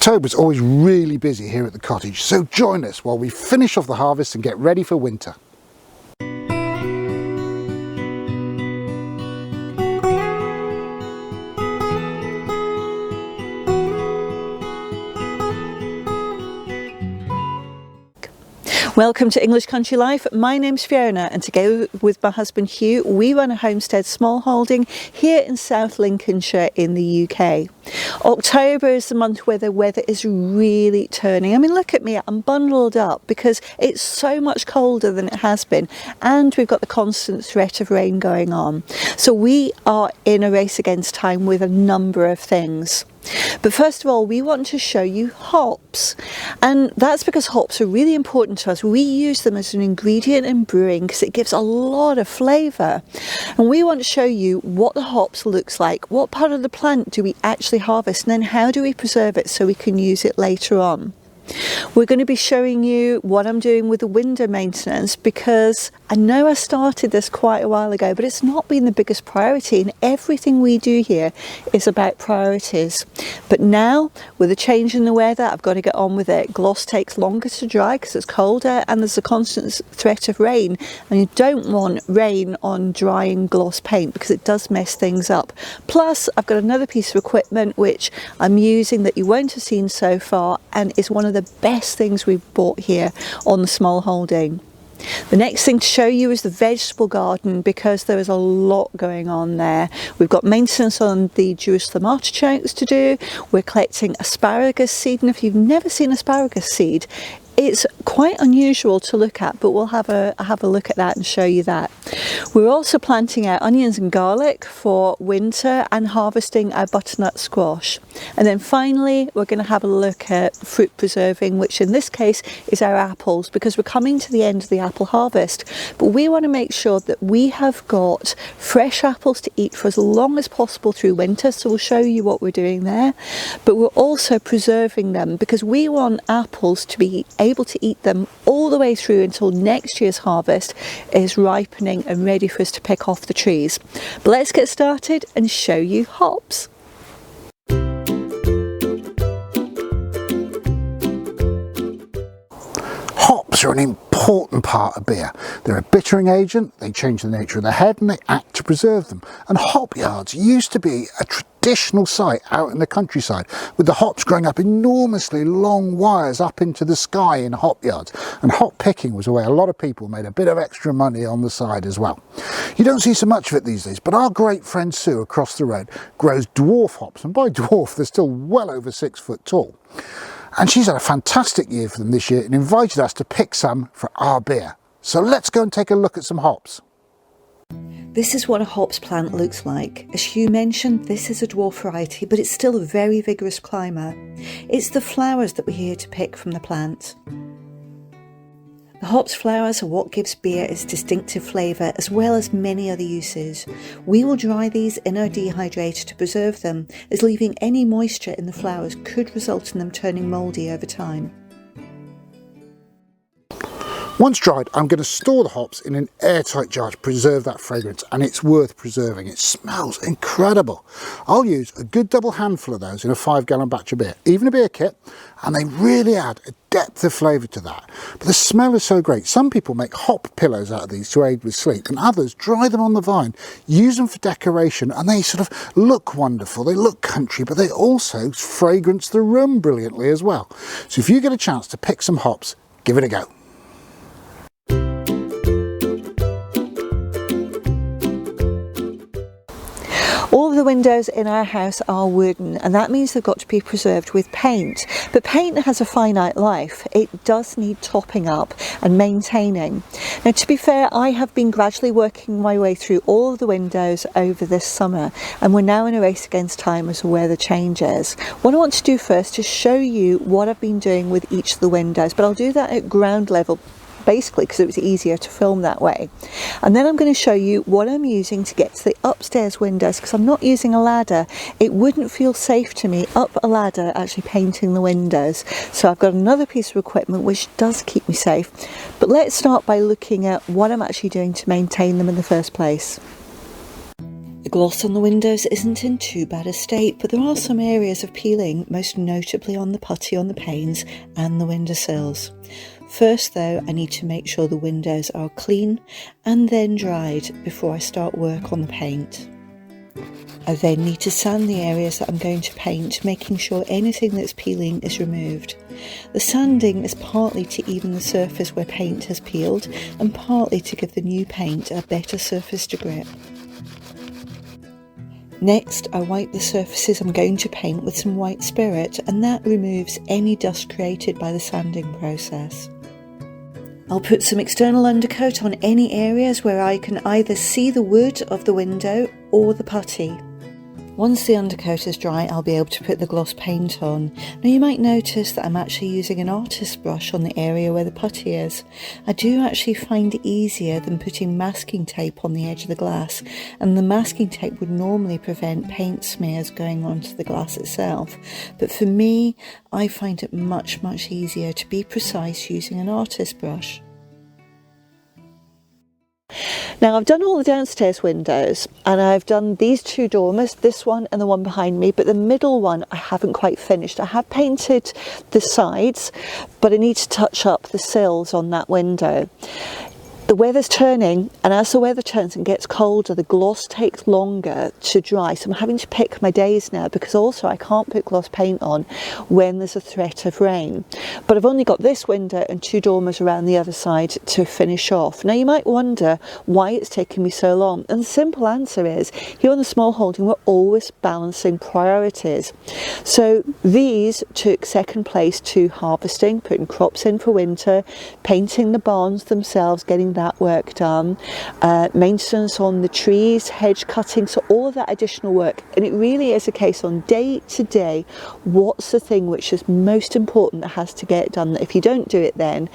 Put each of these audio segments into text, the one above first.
October's always really busy here at the cottage, so join us while we finish off the harvest and get ready for winter. Welcome to English Country Life. My name's Fiona, and together with my husband Hugh, we run a homestead smallholding here in South Lincolnshire in the UK. October is the month where the weather is really turning. I mean, look at me, I'm bundled up because it's so much colder than it has been, and we've got the constant threat of rain going on. So we are in a race against time with a number of things. But first of all, we want to show you hops, and that's because hops are really important to us. We use them as an ingredient in brewing because it gives a lot of flavour, and we want to show you what the hops looks like, what part of the plant do we actually harvest, and then how do we preserve it so we can use it later on. We're going to be showing you what I'm doing with the window maintenance, because I know I started this quite a while ago, but it's not been the biggest priority, and everything we do here is about priorities. But now, with a change in the weather, I've got to get on with it. Gloss takes longer to dry because it's colder, and there's a constant threat of rain, and you don't want rain on drying gloss paint because it does mess things up. Plus, I've got another piece of equipment which I'm using that you won't have seen so far, and is one of the best things we've bought here on the smallholding. The next thing to show you is the vegetable garden, because there is a lot going on there. We've got maintenance on the Jerusalem artichokes to do. We're collecting asparagus seed, and if you've never seen asparagus seed, it's quite unusual to look at, but we'll have a look at that and show you that. We're also planting out onions and garlic for winter and harvesting our butternut squash. And then finally, we're going to have a look at fruit preserving, which in this case is our apples, because we're coming to the end of the apple harvest. But we want to make sure that we have got fresh apples to eat for as long as possible through winter. So we'll show you what we're doing there. But we're also preserving them because we want apples to be able to eat them all the way through until next year's harvest is ripening and ready for us to pick off the trees. But let's get started and show you hops. Hops are an important part of beer. They're a bittering agent, they change the nature of the head, and they act to preserve them. And hop yards used to be a traditional sight out in the countryside, with the hops growing up enormously long wires up into the sky in hop yards. And hop picking was a way a lot of people made a bit of extra money on the side as well. You don't see so much of it these days, but our great friend Sue across the road grows dwarf hops, and by dwarf they're still well over 6 foot tall. And she's had a fantastic year for them this year and invited us to pick some for our beer. So let's go and take a look at some hops. This is what a hops plant looks like. As Hugh mentioned, this is a dwarf variety, but it's still a very vigorous climber. It's the flowers that we're here to pick from the plant. The hops flowers are what gives beer its distinctive flavour, as well as many other uses. We will dry these in our dehydrator to preserve them, as leaving any moisture in the flowers could result in them turning mouldy over time. Once dried, I'm going to store the hops in an airtight jar to preserve that fragrance, and it's worth preserving. It smells incredible. I'll use a good double handful of those in a 5-gallon batch of beer, even a beer kit, and they really add a depth of flavour to that. But the smell is so great. Some people make hop pillows out of these to aid with sleep, and others dry them on the vine, use them for decoration, and they sort of look wonderful. They look country, but they also fragrance the room brilliantly as well. So if you get a chance to pick some hops, give it a go. All of the windows in our house are wooden, and that means they've got to be preserved with paint. But paint has a finite life. It does need topping up and maintaining. Now, to be fair, I have been gradually working my way through all of the windows over this summer, and we're now in a race against time as to where the change is. What I want to do first is show you what I've been doing with each of the windows, but I'll do that at ground level, basically because it was easier to film that way. And then I'm going to show you what I'm using to get to the upstairs windows, because I'm not using a ladder. It wouldn't feel safe to me up a ladder actually painting the windows. So I've got another piece of equipment which does keep me safe. But let's start by looking at what I'm actually doing to maintain them in the first place. The gloss on the windows isn't in too bad a state, but there are some areas of peeling, most notably on the putty on the panes and the windowsills. First though, I need to make sure the windows are clean and then dried before I start work on the paint. I then need to sand the areas that I'm going to paint, making sure anything that's peeling is removed. The sanding is partly to even the surface where paint has peeled and partly to give the new paint a better surface to grip. Next, I wipe the surfaces I'm going to paint with some white spirit, and that removes any dust created by the sanding process. I'll put some external undercoat on any areas where I can either see the wood of the window or the putty. Once the undercoat is dry, I'll be able to put the gloss paint on. Now you might notice that I'm actually using an artist's brush on the area where the putty is. I do actually find it easier than putting masking tape on the edge of the glass, and the masking tape would normally prevent paint smears going onto the glass itself. But for me, I find it much easier to be precise using an artist's brush. Now I've done all the downstairs windows and I've done these two dormers, this one and the one behind me, but the middle one I haven't quite finished. I have painted the sides, but I need to touch up the sills on that window. The weather's turning, and as the weather turns and gets colder, the gloss takes longer to dry, so I'm having to pick my days now, because also I can't put gloss paint on when there's a threat of rain. But I've only got this window and two dormers around the other side to finish off. Now you might wonder why it's taken me so long, and the simple answer is, here on the Smallholding we're always balancing priorities. So these took second place to harvesting, putting crops in for winter, painting the barns themselves, getting that work done, maintenance on the trees, hedge cutting, so all of that additional work. And it really is a case on day to day, what's the thing which is most important that has to get done, that if you don't do it then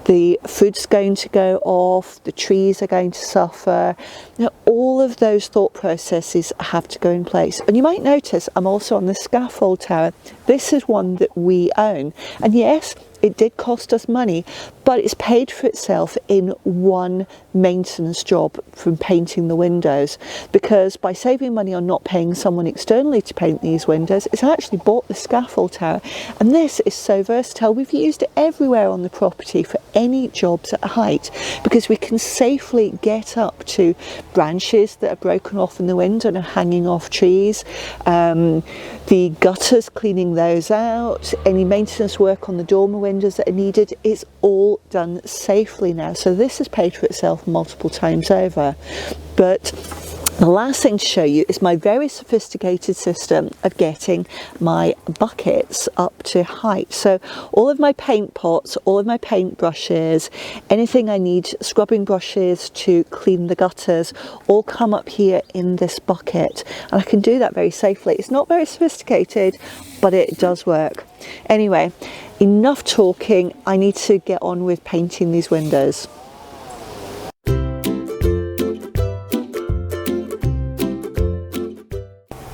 the food's going to go off, the trees are going to suffer. Now all of those thought processes have to go in place. And you might notice I'm also on the scaffold tower. This is one that we own, and yes, it did cost us money, but it's paid for itself in one maintenance job from painting the windows, because by saving money on not paying someone externally to paint these windows, it's actually bought the scaffold tower. And this is so versatile. We've used it everywhere on the property for any jobs at height, because we can safely get up to branches that are broken off in the wind and are hanging off trees, the gutters, cleaning those out, any maintenance work on the dormer windows that are needed, it's all done safely now. So this has paid for itself multiple times over. But the last thing to show you is my very sophisticated system of getting my buckets up to height. So all of my paint pots, all of my paint brushes, anything I need, scrubbing brushes to clean the gutters, all come up here in this bucket. And I can do that very safely. It's not very sophisticated, but it does work. Anyway, enough talking. I need to get on with painting these windows.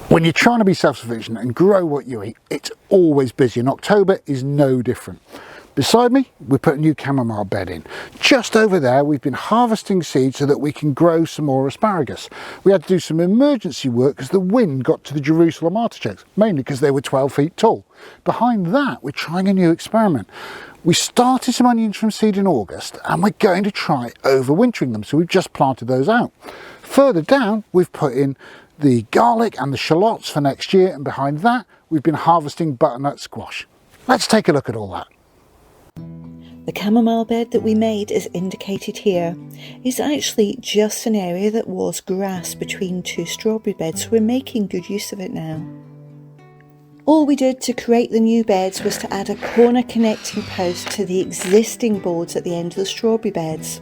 When you're trying to be self-sufficient and grow what you eat, it's always busy, and October is no different. Beside me, we put a new chamomile bed in. Just over there, we've been harvesting seeds so that we can grow some more asparagus. We had to do some emergency work because the wind got to the Jerusalem artichokes, mainly because they were 12 feet tall. Behind that, we're trying a new experiment. We started some onions from seed in August, and we're going to try overwintering them, so we've just planted those out. Further down, we've put in the garlic and the shallots for next year, and behind that, we've been harvesting butternut squash. Let's take a look at all that. The chamomile bed that we made is indicated here. It's actually just an area that was grass between two strawberry beds, so we're making good use of it now. All we did to create the new beds was to add a corner connecting post to the existing boards at the end of the strawberry beds.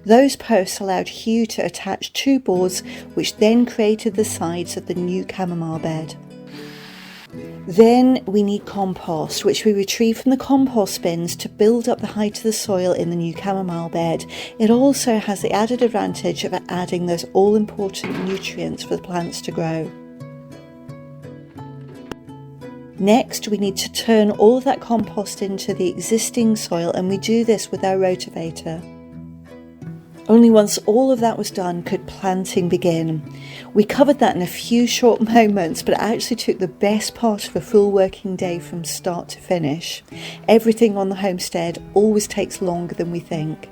Those posts allowed Hugh to attach two boards, which then created the sides of the new chamomile bed. Then we need compost, which we retrieve from the compost bins to build up the height of the soil in the new chamomile bed. It also has the added advantage of adding those all-important nutrients for the plants to grow. Next, we need to turn all of that compost into the existing soil, and we do this with our rotavator. Only once all of that was done could planting begin. We covered that in a few short moments, but it actually took the best part of a full working day from start to finish. Everything on the homestead always takes longer than we think.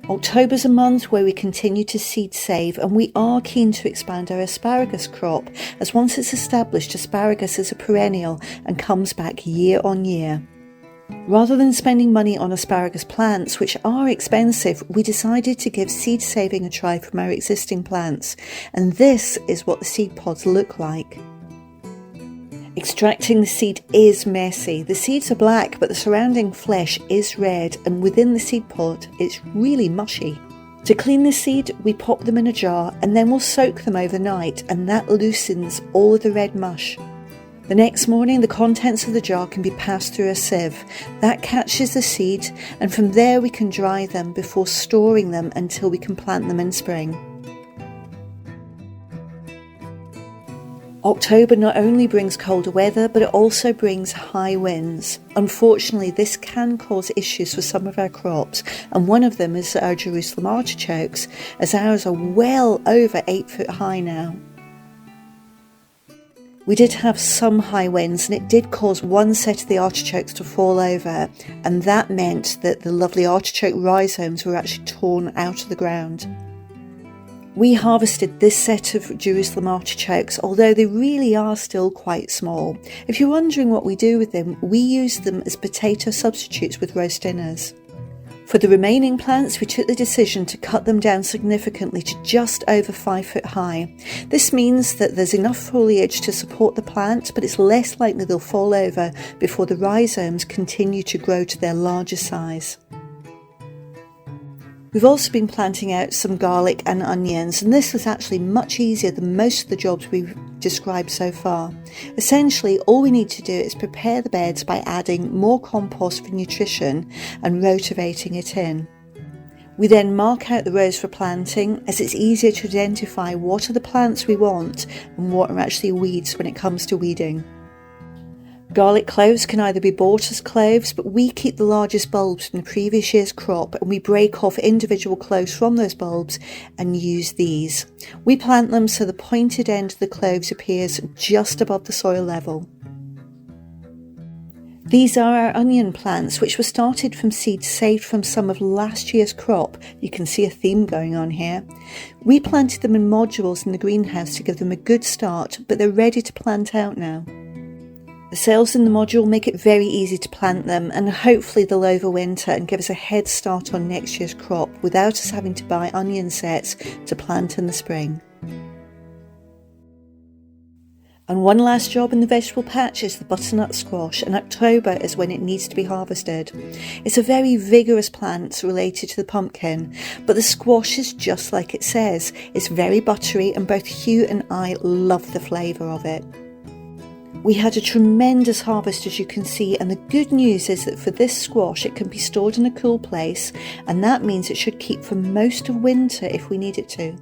October's a month where we continue to seed save, and we are keen to expand our asparagus crop, as once it's established, asparagus is a perennial and comes back year on year. Rather than spending money on asparagus plants, which are expensive, we decided to give seed saving a try from our existing plants, and this is what the seed pods look like. Extracting the seed is messy. The seeds are black, but the surrounding flesh is red, and within the seed pod it's really mushy. To clean the seed, we pop them in a jar and then we'll soak them overnight, and that loosens all of the red mush. The next morning, the contents of the jar can be passed through a sieve. That catches the seed, and from there we can dry them before storing them until we can plant them in spring. October not only brings colder weather, but it also brings high winds. Unfortunately, this can cause issues for some of our crops, and one of them is our Jerusalem artichokes, as ours are well over 8 foot high now. We did have some high winds, and it did cause one set of the artichokes to fall over, and that meant that the lovely artichoke rhizomes were actually torn out of the ground. We harvested this set of Jerusalem artichokes, although they really are still quite small. If you're wondering what we do with them, we use them as potato substitutes with roast dinners. For the remaining plants, we took the decision to cut them down significantly to just over 5 foot high. This means that there's enough foliage to support the plant, but it's less likely they'll fall over before the rhizomes continue to grow to their larger size. We've also been planting out some garlic and onions, and this was actually much easier than most of the jobs we've described so far. Essentially, all we need to do is prepare the beds by adding more compost for nutrition and rotivating it in. We then mark out the rows for planting, as it's easier to identify what are the plants we want and what are actually weeds when it comes to weeding. Garlic cloves can either be bought as cloves, but we keep the largest bulbs from the previous year's crop, and we break off individual cloves from those bulbs and use these. We plant them so the pointed end of the cloves appears just above the soil level. These are our onion plants, which were started from seeds saved from some of last year's crop. You can see a theme going on here. We planted them in modules in the greenhouse to give them a good start, but they're ready to plant out now. The cells in the module make it very easy to plant them, and hopefully they'll overwinter and give us a head start on next year's crop without us having to buy onion sets to plant in the spring. And one last job in the vegetable patch is the butternut squash, and October is when it needs to be harvested. It's a very vigorous plant related to the pumpkin, but the squash is just like it says. It's very buttery, and both Hugh and I love the flavour of it. We had a tremendous harvest, as you can see, and the good news is that for this squash it can be stored in a cool place, and that means it should keep for most of winter if we need it to.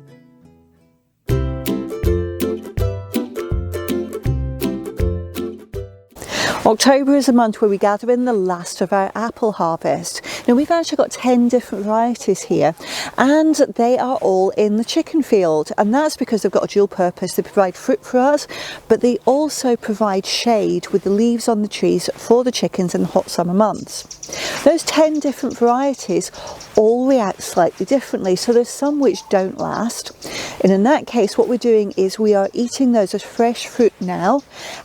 October is a month where we gather in the last of our apple harvest. Now we've actually got 10 different varieties here, and they are all in the chicken field, and that's because they've got a dual purpose. They provide fruit for us, but they also provide shade with the leaves on the trees for the chickens in the hot summer months. Those 10 different varieties all react slightly differently, so there's some which don't last, and in that case what we're doing is we are eating those as fresh fruit now,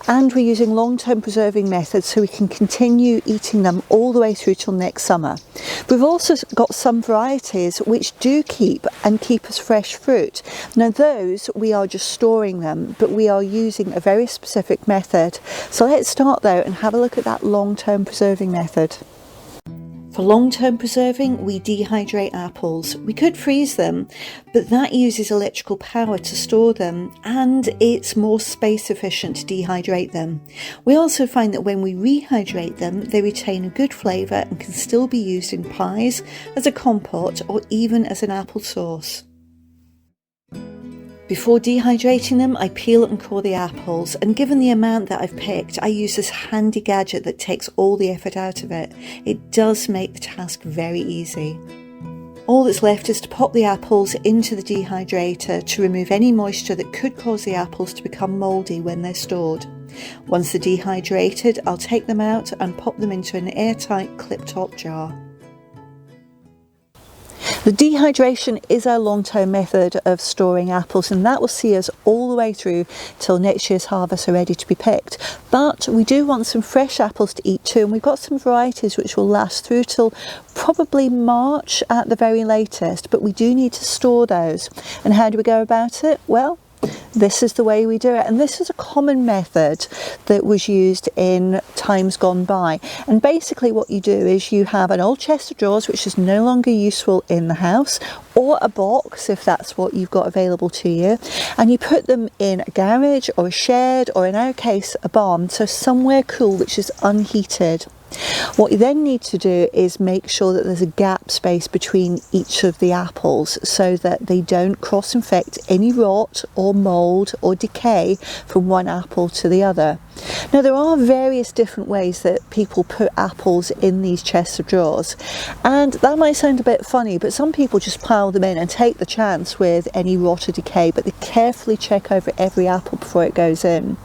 and we're using long-term preserving methods so we can continue eating them all the way through till next summer. We've also got some varieties which do keep us fresh fruit. Now those we are just storing them, but we are using a very specific method. So let's start there and have a look at that long-term preserving method. For long-term preserving, we dehydrate apples. We could freeze them, but that uses electrical power to store them, and it's more space efficient to dehydrate them. We also find that when we rehydrate them, they retain a good flavour and can still be used in pies, as a compote, or even as an apple sauce. Before dehydrating them, I peel and core the apples, and given the amount that I've picked, I use this handy gadget that takes all the effort out of it. It does make the task very easy. All that's left is to pop the apples into the dehydrator to remove any moisture that could cause the apples to become mouldy when they're stored. Once they're dehydrated, I'll take them out and pop them into an airtight clip-top jar. The dehydration is our long-term method of storing apples, and that will see us all the way through till next year's harvests are ready to be picked. But we do want some fresh apples to eat too, and we've got some varieties which will last through till probably March at the very latest, but we do need to store those. And how do we go about it? Well, this is the way we do it, and this is a common method that was used in times gone by. And basically what you do is you have an old chest of drawers which is no longer useful in the house, or a box if that's what you've got available to you, and you put them in a garage or a shed, or in our case a barn, so somewhere cool which is unheated. What you then need to do is make sure that there's a gap space between each of the apples so that they don't cross-infect any rot or mould or decay from one apple to the other. Now, there are various different ways that people put apples in these chests of drawers, and that might sound a bit funny, but some people just pile them in and take the chance with any rot or decay, but they carefully check over every apple before it goes in.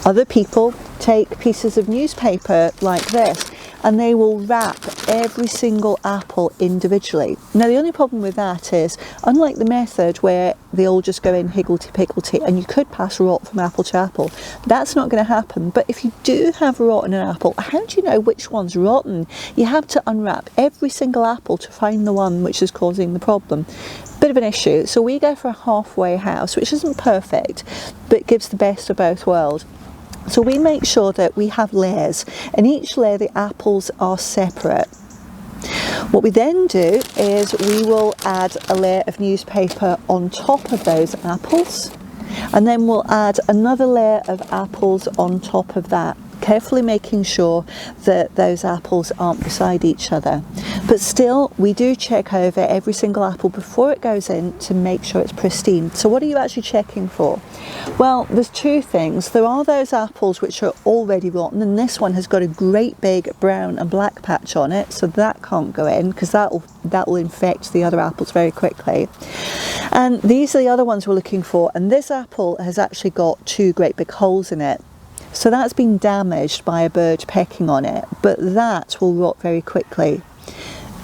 Other people take pieces of newspaper like this and they will wrap every single apple individually. Now, the only problem with that is, unlike the method where they all just go in higgledy-piggledy and you could pass rot from apple to apple, that's not going to happen. But if you do have rot in an apple, how do you know which one's rotten? You have to unwrap every single apple to find the one which is causing the problem. Bit of an issue. So we go for a halfway house, which isn't perfect, but gives the best of both worlds. So we make sure that we have layers, and each layer the apples are separate. What we then do is we will add a layer of newspaper on top of those apples, and then we'll add another layer of apples on top of that, carefully making sure that those apples aren't beside each other. But still, we do check over every single apple before it goes in to make sure it's pristine. So what are you actually checking for? Well, there's two things. There are those apples which are already rotten, and this one has got a great big brown and black patch on it, so that can't go in because that will infect the other apples very quickly. And these are the other ones we're looking for, and this apple has actually got two great big holes in it. So that's been damaged by a bird pecking on it, but that will rot very quickly.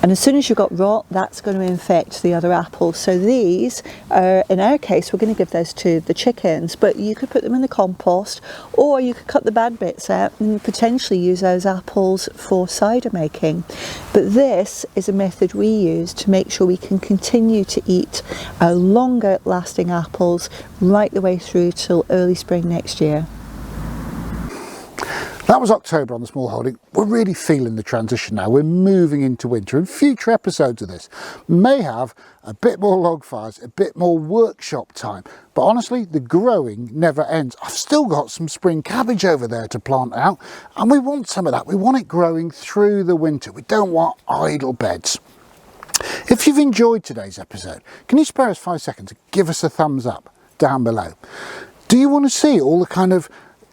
And as soon as you've got rot, that's going to infect the other apples. So these are, in our case, we're going to give those to the chickens, but you could put them in the compost, or you could cut the bad bits out and potentially use those apples for cider making. But this is a method we use to make sure we can continue to eat our longer lasting apples right the way through till early spring next year. That was October on the Smallholding. We're really feeling the transition now. We're moving into winter, and future episodes of this may have a bit more log fires, a bit more workshop time. But honestly, the growing never ends. I've still got some spring cabbage over there to plant out, and we want some of that. We want it growing through the winter. We don't want idle beds. If you've enjoyed today's episode, can you spare us 5 seconds and give us a thumbs up down below? Do you want to see all the kind of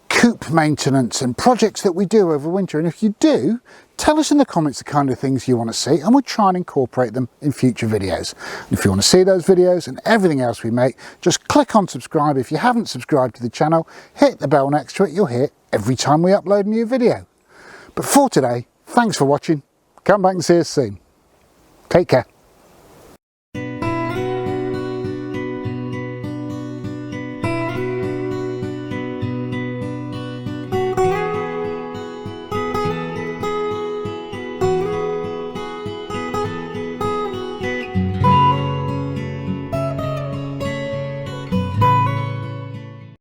coop maintenance and projects that we do over winter? And if you do, tell us in the comments the kind of things you want to see, and we'll try and incorporate them in future videos. And if you want to see those videos and everything else we make, just click on subscribe. If you haven't subscribed to the channel, hit the bell next to it. You'll hear every time we upload a new video. But for today, thanks for watching. Come back and see us soon. Take care.